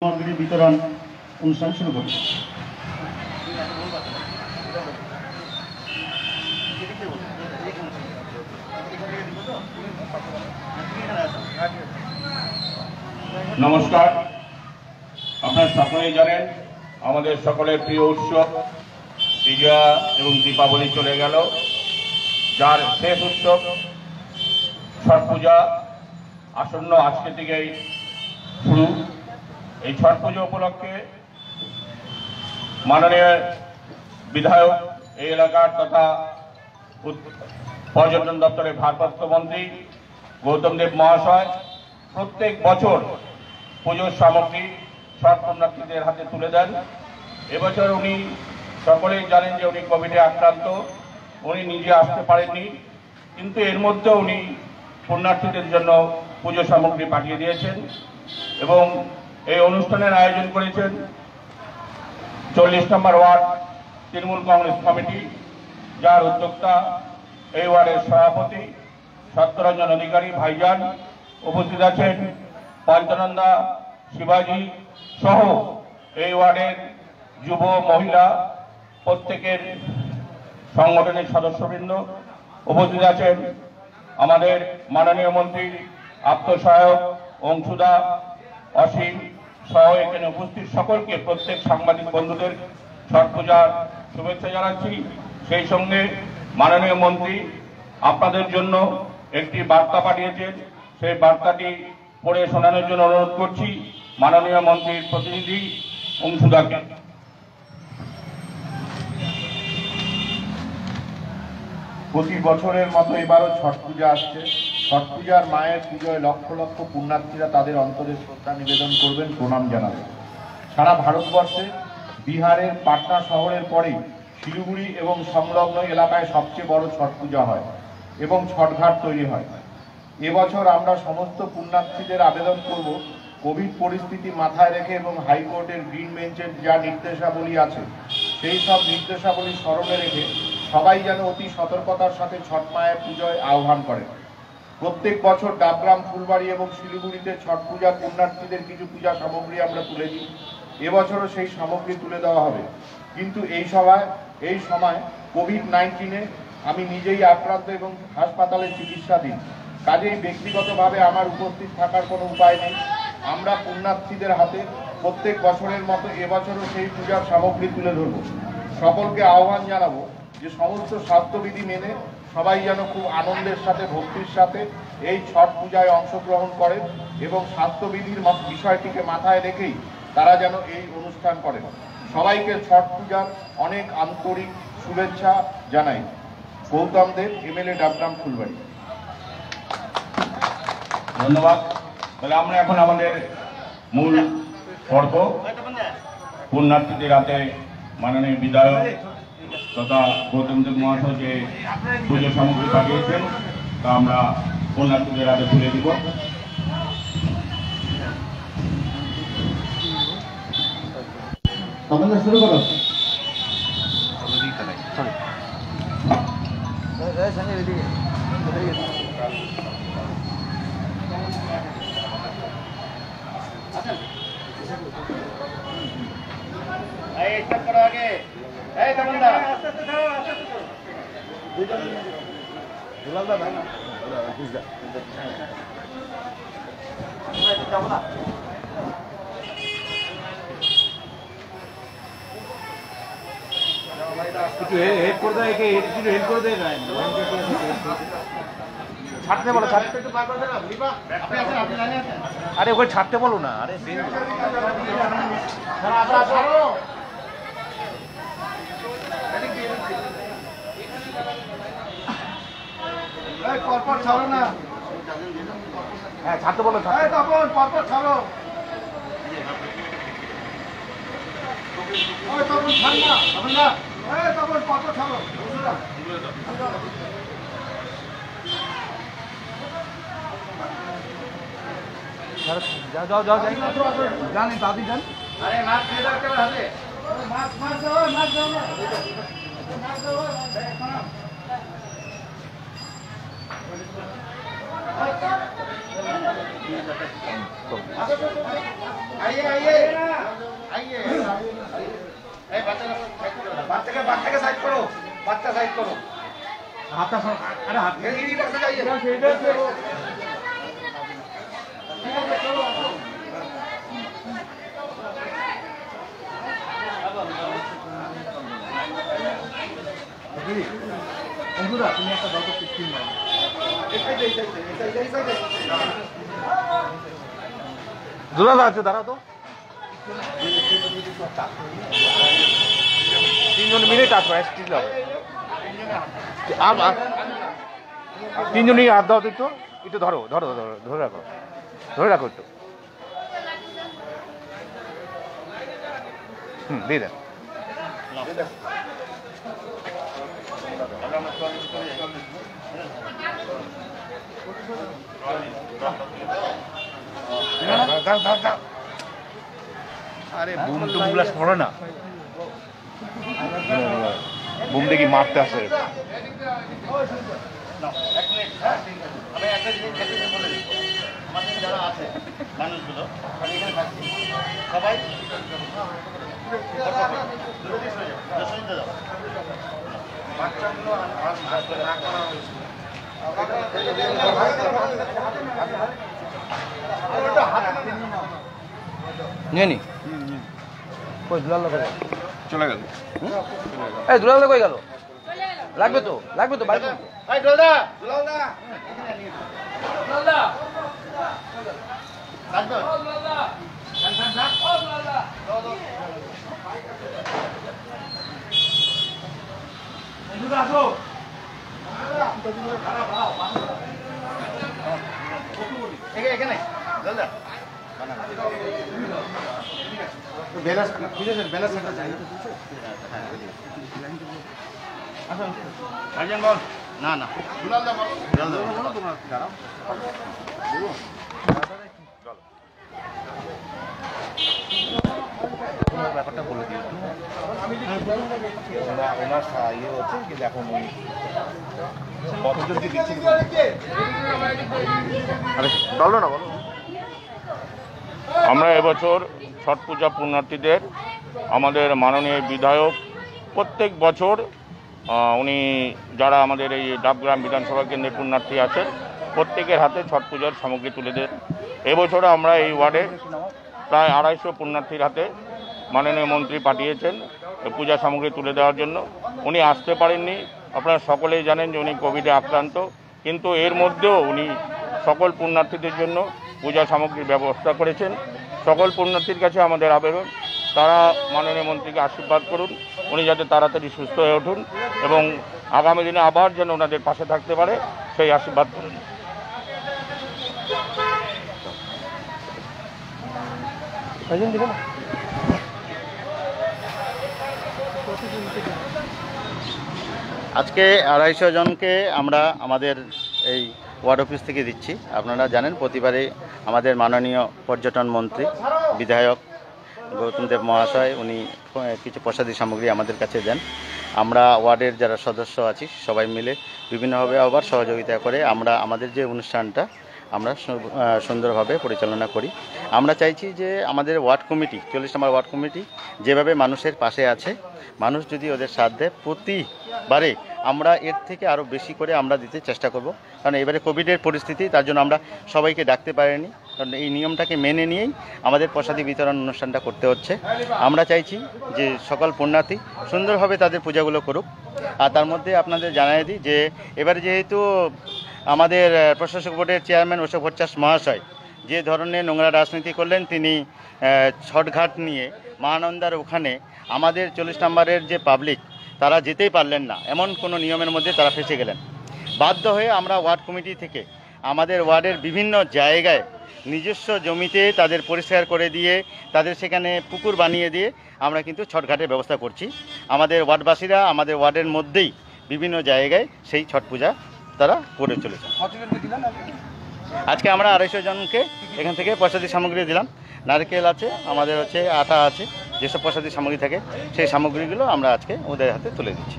সামগ্রী বিতরণ অনুষ্ঠান শুরু করছি। নমস্কার, আপনারা সকলেই জানেন আমাদের সকলের প্রিয় উৎসব বিজয়া এবং দীপাবলি চলে গেল, যার শেষ উৎসব ছট পূজা আসন্ন আজকে থেকেই শুরু। এই ছট পুজো উপলক্ষে মাননীয় বিধায়ক এই এলাকার তথা পর্যটন দপ্তরের ভারপ্রাপ্ত মন্ত্রী গৌতম দেব মহাশয় প্রত্যেক বছর পুজোর সামগ্রী ছট পুণ্যার্থীদের হাতে তুলে দেন। এবছর উনি সকলেই জানেন যে উনি কোভিডে আক্রান্ত, উনি নিজে আসতে পারেননি, কিন্তু এর মধ্যে উনি পুণ্যার্থীদের জন্য পুজো সামগ্রী পাঠিয়ে দিয়েছেন এবং এই অনুষ্ঠানের আয়োজন করেছেন 40 নম্বর ওয়ার্ড তৃণমূল কংগ্রেস কমিটি, যার উদ্যোক্তা এই ওয়ার্ডের সভাপতি সত্যরঞ্জন অধিকারী ভাইজান। উপস্থিত আছেন পঞ্চানন্দা শিবাজি সহ এই ওয়ার্ডের যুব মহিলা প্রত্যেকের সংগঠনের সদস্যবৃন্দ। উপস্থিত আছেন আমাদের মাননীয় মন্ত্রী আত্মসহায়ক অংশুদা অসীম সহ এখানে উপস্থিত সকলকে, প্রত্যেক সাংবাদিক বন্ধুদের ছট পূজার শুভেচ্ছা জানাচ্ছি। সেই সঙ্গে মাননীয় মন্ত্রী আপনাদের জন্য একটি বার্তা পাঠিয়েছেন, সেই বার্তাটি পড়ে শোনানোর জন্য অনুরোধ করছি মাননীয় মন্ত্রীর প্রতিনিধি অংশুদাকে। প্রতি বছরের মতো এবারও ছট পূজা আসছে। ছট পূজার মায়ের পুজোয় লক্ষ লক্ষ পুণ্যার্থীরা তাদের অন্তরে শ্রদ্ধা নিবেদন করবেন, প্রণাম জানাবেন। সারা ভারতবর্ষে বিহারের পাটনা শহরের পরেই শিলিগুড়ি এবং সংলগ্ন এলাকায় সবচেয়ে বড় ছট পূজা হয় এবং ছটঘাট তৈরি হয়। এবছর আমরা সমস্ত পুণ্যার্থীদের আবেদন করব, কোভিড পরিস্থিতি মাথায় রেখে এবং হাইকোর্টের গ্রিন বেঞ্চের যা নির্দেশাবলী আছে সেই সব নির্দেশাবলী স্মরণে রেখে সবাই যেন অতি সতর্কতার সাথে ছট মায়ের পুজোয় আহ্বান করেন। প্রত্যেক বছর ডাবগ্রাম, ফুলবাড়ি এবং শিলিগুড়িতে ছট পূজার পুণ্যার্থীদের কিছু পূজা সামগ্রী আমরা তুলে দিই। এবছরও সেই সামগ্রী তুলে দেওয়া হবে, কিন্তু এই সময় কোভিড-19-এ আমি নিজেই আক্রান্ত এবং হাসপাতালে চিকিৎসাধীন, কাজেই ব্যক্তিগতভাবে আমার উপস্থিত থাকার কোনো উপায় নেই। আমরা পুণ্যার্থীদের হাতে প্রত্যেক বছরের মতো এবছরও সেই পূজার সামগ্রী তুলে ধরব। সকলকে আহ্বান জানাবো যে সমস্ত স্বাস্থ্যবিধি মেনে সবাই যেন খুব আনন্দের সাথে, ভক্তির সাথে এই ছট পূজায় অংশগ্রহণ করেন এবং স্বাস্থ্যবিধির বিষয়টিকে মাথায় রেখেই তারা যেন এই অনুষ্ঠান করেন। সবাইকে ছট পূজার অনেক আন্তরিক শুভেচ্ছা জানাই। গৌতম দেব, এমএলএ, ডাবগ্রাম, ফুলবাড়ি। ধন্যবাদ। তাহলে আমরা এখন আমাদের মূল পর্ব পুণ্যার্থীদের হাতে মাননীয় বিধায়ক তথা গৌতম দেব মহাশয় যে পুজো সামগ্রী পাঠিয়েছেন তা আমরা পুণ্যার্থীদের হাতে তুলে দিব। শুরু করো। হেল্প করে দেয়, হেল্প করে দেয় না, ছাড়তে বলো, আরে ওকে ছাড়তে বলো না। আরে পরপর ছাড়ো না, হ্যাঁ ছাড়তে বলো, তখন পরপর ছাড়ো, তখন ছাড় না, তখন পরপর ছাড়ো। যাও যাও যাও, জানি দাদি যান। আরে মাছ খেয়ে দাও, কেমন হবে? মাছ দাও, মাছ দাও না, মাছ দাও। বাচ্চাকে সাইড করো, বাচ্চা সাইড করো। হাতটা আরে হাত এই পাশে যাইয়ে বন্ধুরা তুমি একটা গল্প শিখিয়ে নাও। দুলাল আছে, দাঁড়াও তো। 3 জন মিলে টাচ পায়, স্টিল হবে। তিনজনই হাত দাও তো, একটু একটু ধরো ধরো ধরো, ধরে রাখো, ধরে রাখো একটু। দিয়ে দেন। আরে বুম তো বুমলা সরে না, বুম দেখি মারতে আসে। যারা আছে মানুষগুলো সবাই নিয়ে নি কই দুলাল চলে গেল। এই দুলাল কই গেল? লাগবে তো, লাগবে তো, বাইরে ভাই ডলদা দুলালদা লাগবে বন্ধুরা আসো। এখানে ডলদা ব্যালেন্স বুঝেছেন, ব্যালেন্স একটা চাই। ভাইজান বল। না না ডলদা বল, ডলদা বলো তোমরা দাঁড়াও। ব্যাপারটা বলে দিই ওনার ইয়ে হচ্ছে কিন্তু এখন কতজনকে দিচ্ছেন বলো না, বলো। আমরা এবছর ছট পূজা পুণ্যার্থীদের আমাদের মাননীয় বিধায়ক প্রত্যেক বছর উনি যারা আমাদের এই ডাবগ্রাম বিধানসভা কেন্দ্রের পুণ্যার্থী আছেন প্রত্যেকের হাতে ছট পূজার সামগ্রী তুলে দেন। এবছর আমরা এই ওয়ার্ডে প্রায় 250 পুণ্যার্থীর হাতে মাননীয় মন্ত্রী পাঠিয়েছেন পূজা সামগ্রী তুলে দেওয়ার জন্য। উনি আসতে পারেননি, আপনারা সকলেই জানেন যে উনি কোভিডে আক্রান্ত, কিন্তু এর মধ্যেও উনি সকল পুণ্যার্থীদের জন্য পূজা সামগ্রীর ব্যবস্থা করেছেন। সকল পুণ্যার্থীর কাছে আমাদের আবেদন, তারা মাননীয় মন্ত্রীকে আশীর্বাদ করুন, উনি যাতে তাড়াতাড়ি সুস্থ হয়ে উঠুন এবং আগামী দিনে আবার যেন ওনাদের পাশে থাকতে পারে সেই আশীর্বাদ করুন। আজকে 250 জনকে আমরা আমাদের এই ওয়ার্ড অফিস থেকে দিচ্ছি। আপনারা জানেন প্রতিবারে আমাদের মাননীয় পর্যটন মন্ত্রী বিধায়ক গৌতম দেব মহাশয় উনি কিছু প্রসাদী সামগ্রী আমাদের কাছে দেন। আমরা ওয়ার্ডের যারা সদস্য আছি সবাই মিলে বিভিন্নভাবে আবার সহযোগিতা করে আমরা আমাদের যে অনুষ্ঠানটা আমরা সুন্দরভাবে পরিচালনা করি। আমরা চাইছি যে আমাদের ওয়ার্ড কমিটি 40 নম্বর ওয়ার্ড কমিটি যেভাবে মানুষের পাশে আছে, মানুষ যদি ওদের সাথ দেয় প্রতিবারে আমরা এর থেকে আরও বেশি করে আমরা দিতে চেষ্টা করব। কারণ এবারে কোভিডের পরিস্থিতি, তার জন্য আমরা সবাইকে ডাকতে পারিনি, কারণ এই নিয়মটাকে মেনে নিয়েই আমাদের প্রসাদী বিতরণ অনুষ্ঠানটা করতে হচ্ছে। আমরা চাইছি যে সকল পুণ্যার্থী সুন্দরভাবে তাদের পূজাগুলো করুক। আর তার মধ্যে আপনাদের জানিয়ে দিই যে এবারে যেহেতু আমাদের প্রশাসক বোর্ডের চেয়ারম্যান অশোক ভট্টাচার্য মহাশয় যে ধরনের নোংরা রাজনীতি করলেন, তিনি ছটঘাট নিয়ে মহানন্দার ওখানে আমাদের 40 নম্বরের যে পাবলিক তারা যেতেই পারলেন না, এমন কোনো নিয়মের মধ্যে তারা ফেসে গেলেন। বাধ্য হয়ে আমরা ওয়ার্ড কমিটি থেকে আমাদের ওয়ার্ডের বিভিন্ন জায়গায় নিজস্ব জমিতে তাদের পরিষ্কার করে দিয়ে তাদের সেখানে পুকুর বানিয়ে দিয়ে আমরা কিন্তু ছটঘাটের ব্যবস্থা করছি। আমাদের ওয়ার্ডবাসীরা আমাদের ওয়ার্ডের মধ্যেই বিভিন্ন জায়গায় সেই ছট পূজা তারা করে চলেছে। আজকে আমরা 250 জনকে এখান থেকে প্রসাদী সামগ্রী দিলাম। নারকেল আছে, আমাদের হচ্ছে আটা আছে, যেসব প্রসাদী সামগ্রী থাকে সেই সামগ্রীগুলো আমরা আজকে ওদের হাতে তুলে দিচ্ছি।